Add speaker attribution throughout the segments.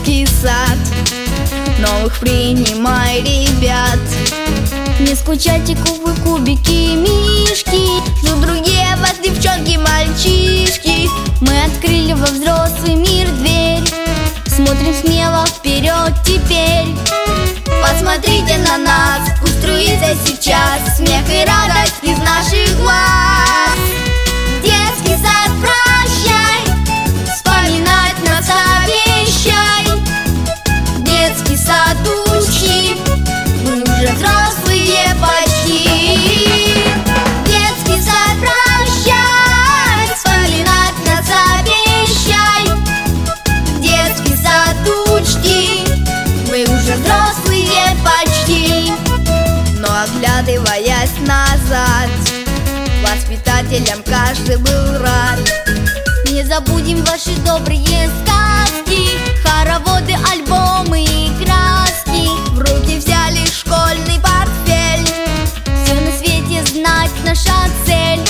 Speaker 1: детский сад. Новых принимай ребят. Не скучайте, кубы, кубики, мишки. Ждут другие вас, девчонки, мальчишки. Мы открыли во взрослый мир дверь. Смотрим смело вперед теперь. Посмотрите на нас, пусть струится сейчас смех и радость из наших глаз. Детский сад, прощай, вспоминать нас обещай. Детский сад, учи, мы уже взрослые почти. Детский сад, прощай, вспоминать нас обещай. Детский сад, учти, мы уже взрослые почти. Но оглядываясь назад, воспитателям каждый был рад. Не забудем ваши добрые сказки, хороводы, альбомы и краски. В руки взяли школьный портфель. Все на свете знать наша цель.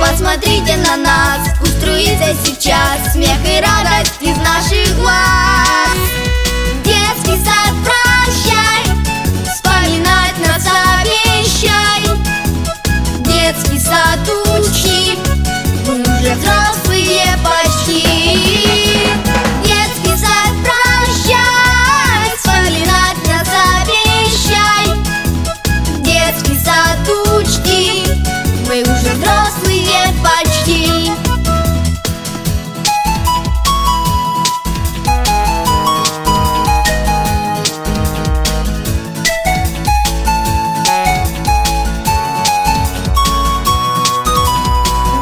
Speaker 1: Посмотрите на нас, пусть струится сейчас смех и радость из наших глаз. Детский сад, прощай, вспоминать нас обещай. Детский сад, учи, мы уже взрослые почти. Детский сад, прощай, вспоминать нас обещай. Детский сад, учти, мы уже взрослые почти.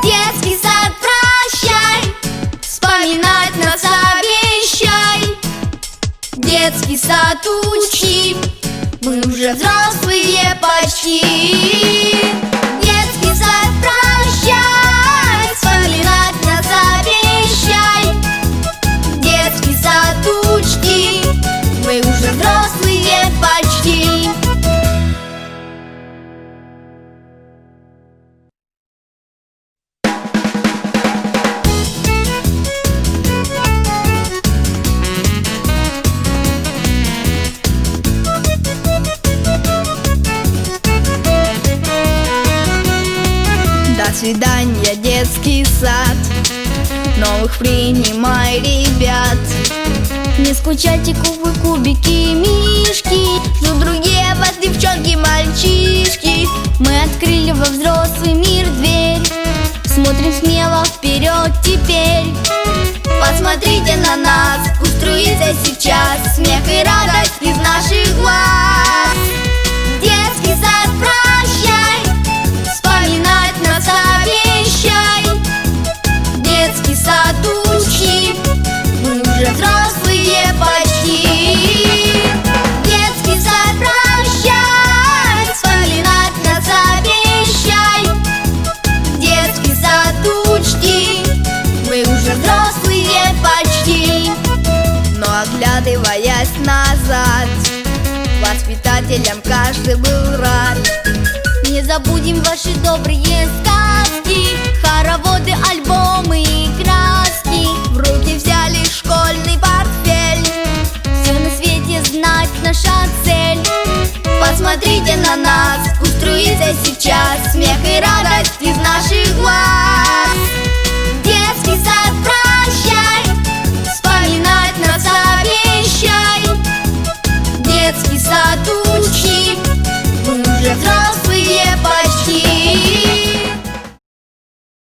Speaker 1: Детский сад, прощай, вспоминать нас обещай. Детский сад, учи, мы уже взрослые почти. Детский сад, прощай, вспоминать нас обещай. Детский сад, учти, мы уже взрослые почти. До свидания, детский сад. Новых принимай ребят. Не скучайте, кубы, кубики, мишки. Ждут другие вас, девчонки, мальчишки. Мы открыли во взрослый мир дверь. Смотрим смело вперед теперь. Посмотрите на нас, пусть струится сейчас смех и радость из наших глаз. Детский сад, прощай, вспоминать нас обещай. Детский сад, учи, мы уже взрослые почти. Детский сад, прощай, вспоминать нас обещай. Детский сад, учти, мы уже взрослые почти. Но оглядываясь назад, воспитателям каждый был рад. Не забудем ваши добрые сказки, хороводы, альбомы и краски. В руки взяли школьный